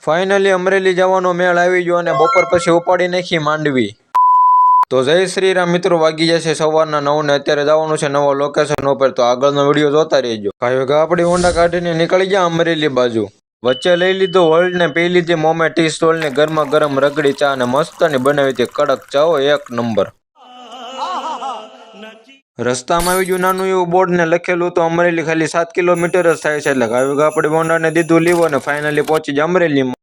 Finally Amreli જવાનો મેળ આવી ગયો અને બપોર પછી ઉપાડી નાખી માંડવી. તો જય શ્રી રામ મિત્રો, વાગી જશે સવારના 9 ને અત્યારે જવાનું છે નવા લોકેશન ઉપર. તો આગળનો વિડીયો જોતા રહેજો. ભાઈઓ આપણી હોન્ડા કાઢીને નીકળી ગયા અમરેલી બાજુ. વચ્ચે લઈ લીધો હોલ્ડ ને પી લીધી મોમે ટી સ્ટોલ ને ગરમા ગરમ રગડી ચા ને મસ્તની બનાવી હતી કડક ચાઓ એક નંબર. રસ્તામાં આવી ગયું નાનું એવું બોર્ડ ને લખેલું તો અમરેલી ખાલી 7 કિલોમીટર જ થાય છે. એટલે આપણી હોન્ડાને દીધું લીવો અને ફાઇનલી પહોંચી જ અમરેલીમાં.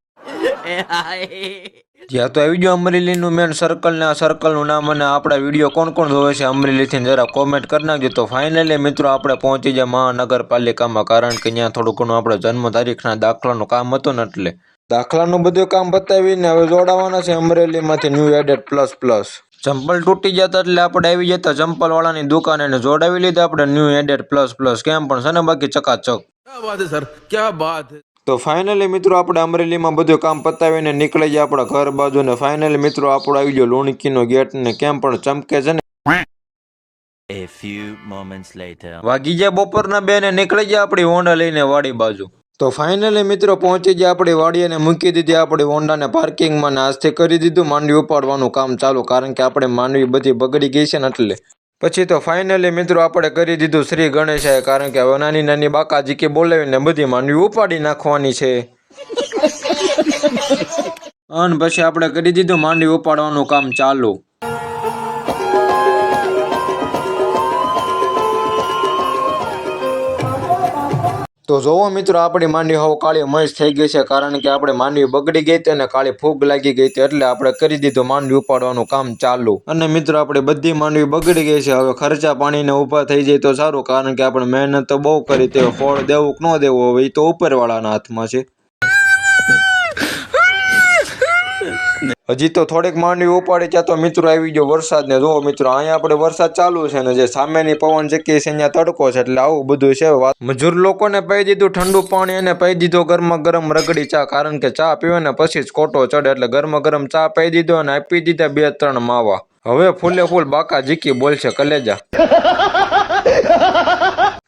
જ્યાં તો આવી ગયો અમરેલીનું મેન સર્કલ ને આ સર્કલનું નામ અને આપણા વિડીયો કોણ કોણ જોવે છે અમરેલીથી જરા કોમેન્ટ કરી નાખજો. તો ફાઇનલી મિત્રો આપણે પહોંચી જાય મહાનગરપાલિકામાં, કારણ કે ત્યાં થોડું ઘણું આપણે જન્મ તારીખના દાખલાનું કામ હતું ને એટલે દાખલાનું બધું કામ પતાવીને હવે જોડાવાના છે અમરેલીમાંથી ન્યૂ એડેડ પ્લસ. ચંપલ તૂટી જતા એટલે આપણે આવી જતા ચંપલ વાળાની દુકાને ને જોડાવી લીધા આપણે ન્યૂ એડેડ પ્લસ કેમ પણ છે ને બાકી ચકાચક. क्या बात है सर, क्या बात है. તો ફાઇનલી મિત્રો આપણે અમરેલીમાં બધું કામ પતાવીને નીકળી જાય આપણા ઘર બાજુ ને ફાઇનલી મિત્રો આપણો આવી ગયો લુણકીનો ગેટ ને કેમ પણ ચમકે છે ને. A few moments later. વાગી જાય બપોરના 2 ને નીકળી જાય આપણી હોન્ડા લઈને વાડી બાજુ. તો ફાઇનલી મિત્રો પહોંચી ગયા આપણી વાડી અને મૂકી દીધી આપણી હોન્ડાને પાર્કિંગમાં ને આજથી કરી દીધું માંડવી ઉપાડવાનું કામ ચાલુ, કારણ કે આપણે માંડવી બધી બગડી ગઈ છે ને એટલે. પછી તો ફાઇનલી મિત્રો આપણે કરી દીધું શ્રી ગણેશાએ, કારણ કે હવે નાની નાની બાકાજીકી બોલાવીને બધી માંડવી ઉપાડી નાખવાની છે. અને પછી આપણે કરી દીધું માંડવી ઉપાડવાનું કામ ચાલુ. તો જોવો મિત્રો આપણી માંડવી હવે કાળી મસ્ત થઈ ગઈ છે, કારણ કે આપણે માંડવી બગડી ગઈ હતી અને કાળી ફૂગ લાગી ગઈ હતી, એટલે આપણે કરી દીધું માંડવી ઉપાડવાનું કામ ચાલુ. અને મિત્રો આપણે બધી માંડવી બગડી ગઈ છે. હવે ખર્ચા પાણીને ઊભા થઈ જાય તો સારું, કારણ કે આપણે મહેનત તો બહુ કરી, તે ફળ દેવું કે ન દેવું હવે એ તો ઉપરવાળાના હાથમાં છે. હજી તો થોડીક માંડવી ઉપાડી ત્યાં તો મિત્રો આવી ગયો વરસાદ ને જોવો મિત્રો અહીંયા આપણે વરસાદ ચાલુ છે ને જે સામેની પવન જગ્યાએ છે અહીંયા તડકો છે, એટલે આવું બધું છે. મજૂર લોકોને પી દીધું ઠંડુ પાણી અને પી દીધો ગરમા ગરમ રગડી ચા, કારણ કે ચા પીવે ને પછી જ કોટો ચડે, એટલે ગરમા ગરમ ચા પી દીધો અને આપી દીધા 2-3 માવા. હવે ફૂલે ફૂલ બાકા જીકી બોલશે કલેજા.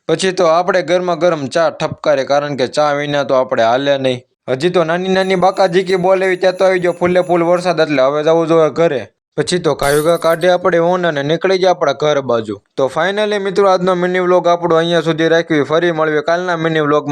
પછી તો આપણે ગરમા ગરમ ચા ઠપકારે, કારણ કે ચા વિના તો આપણે હાલે નહીં. હજી તો નાની નાની બાકા જીકી બોલેવી ત્યાં તો આવી ગયો ફૂલે ફૂલ વરસાદ, એટલે હવે જવું જોઈએ ઘરે. પછી તો કાયુગા કાઢી આપણે હોન્ડા ને નીકળી જાય આપણા ઘર બાજુ. તો ફાઇનલી મિત્રો આજનો મિની વ્લોગ આપણો અહીંયા સુધી રાખવી. ફરી મળીએ કાલના મિની વ્લોગમાં.